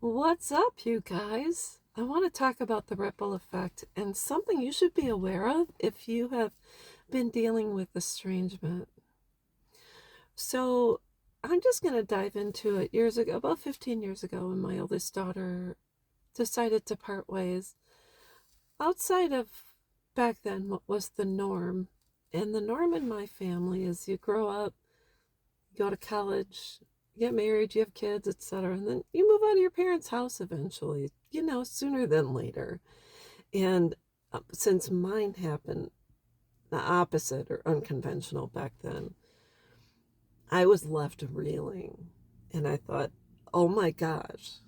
What's up, you guys? I want to talk about the ripple effect and something you should be aware of if you have been dealing with estrangement. So, I'm just going to dive into it. Years ago, about 15 years ago, when my oldest daughter decided to part ways, outside of back then what was the norm, and the norm in my family is you grow up, you go to college, you get married, you have kids, etc., and then you move out of your parents' house eventually, sooner than later. And since mine happened the opposite or unconventional back then, I was left reeling. And I thought, oh my gosh,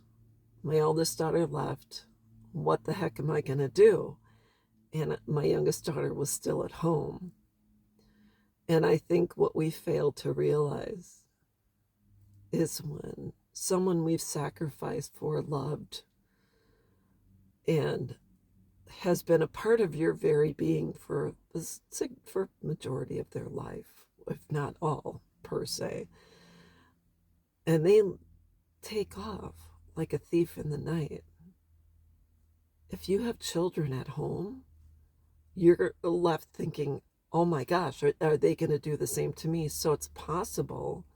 my oldest daughter left. What the heck am I going to do? And my youngest daughter was still at home. And I think what we fail to realize is when someone we've sacrificed for, loved, and has been a part of your very being for majority of their life, if not all per se, and they take off like a thief in the night. If you have children at home, you're left thinking, oh my gosh, are they going to do the same to me? So it's possible.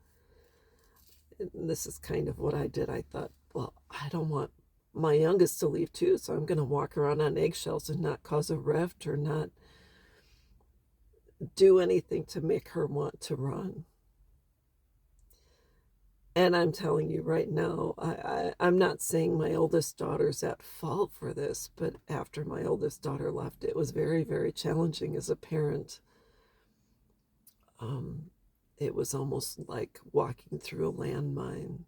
And this is kind of what I did. I thought, well, I don't want my youngest to leave too, so I'm going to walk around on eggshells and not cause a rift or not do anything to make her want to run. And I'm telling you right now, I'm not saying my oldest daughter's at fault for this, but after my oldest daughter left, it was very, very challenging as a parent. Um, it was almost like walking through a landmine.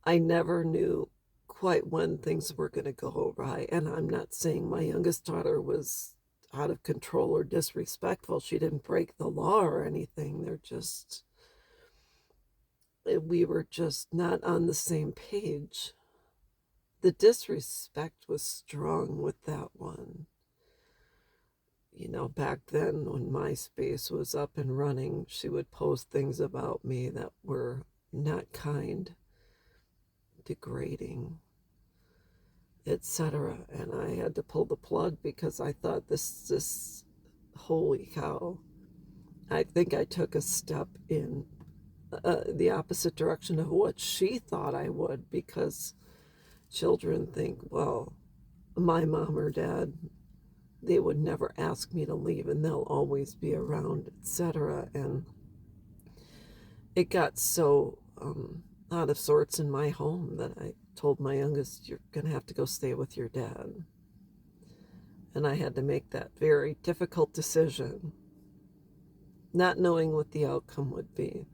I never knew quite when things were going to go awry. And I'm not saying my youngest daughter was out of control or disrespectful. She didn't break the law or anything. We were just not on the same page. The disrespect was strong with that one. Back then when MySpace was up and running, she would post things about me that were not kind, degrading, etc. And I had to pull the plug because I thought this holy cow. I think I took a step in the opposite direction of what she thought I would, because children think, well, my mom or dad, they would never ask me to leave and they'll always be around, etc. And it got so out of sorts in my home that I told my youngest, you're going to have to go stay with your dad. And I had to make that very difficult decision, not knowing what the outcome would be.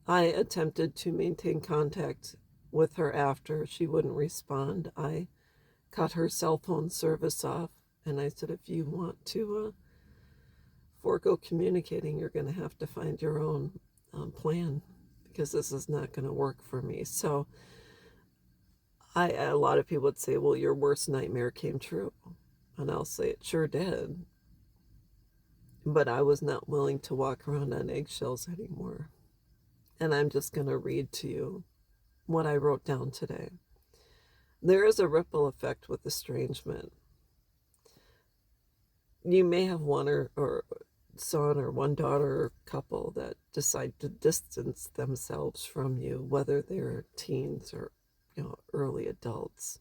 I attempted to maintain contact with her after she wouldn't respond. I cut her cell phone service off, and I said, if you want to forego communicating, you're going to have to find your own plan, because this is not going to work for me. So a lot of people would say, well, your worst nightmare came true. And I'll say it sure did. But I was not willing to walk around on eggshells anymore. And I'm just going to read to you what I wrote down today. There is a ripple effect with estrangement. You may have one or son or one daughter or couple that decide to distance themselves from you, whether they're teens or early adults.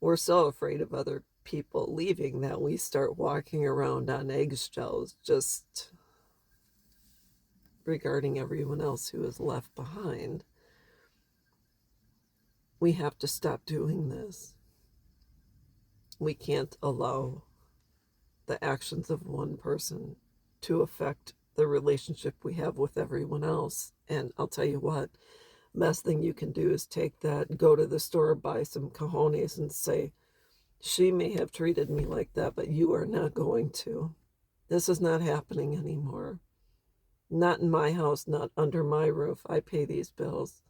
We're so afraid of other people leaving that we start walking around on eggshells just regarding everyone else who is left behind. We have to stop doing this. We can't allow the actions of one person to affect the relationship we have with everyone else. And I'll tell you what, best thing you can do is take that, go to the store, buy some cojones and say, she may have treated me like that, but you are not going to. This is not happening anymore. Not in my house, not under my roof. I pay these bills.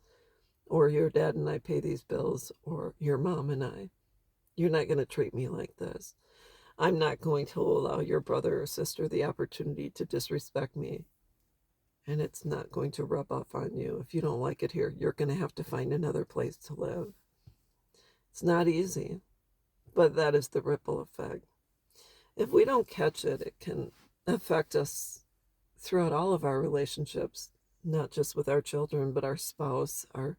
Or your dad and I pay these bills, or your mom and I. You're not going to treat me like this. I'm not going to allow your brother or sister the opportunity to disrespect me and it's not going to rub off on you. If you don't like it here, you're going to have to find another place to live. It's not easy, but that is the ripple effect. If we don't catch it, it can affect us throughout all of our relationships, not just with our children, but our spouse, our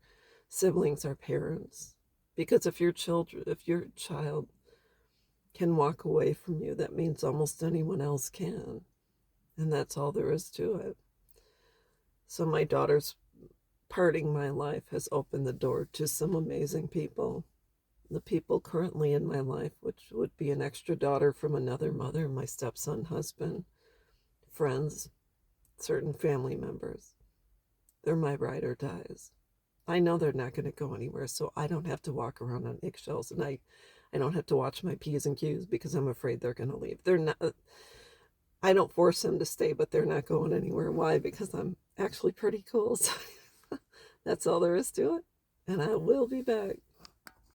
siblings, our parents. Because if your child can walk away from you, that means almost anyone else can. And that's all there is to it. So my daughter's parting my life has opened the door to some amazing people. The people currently in my life, which would be an extra daughter from another mother, my stepson, husband, friends, certain family members. They're my ride or dies. I know they're not going to go anywhere, so I don't have to walk around on eggshells, and I don't have to watch my P's and Q's because I'm afraid they're going to leave. They're not. I don't force them to stay, but they're not going anywhere. Why? Because I'm actually pretty cool. So that's all there is to it. And I will be back.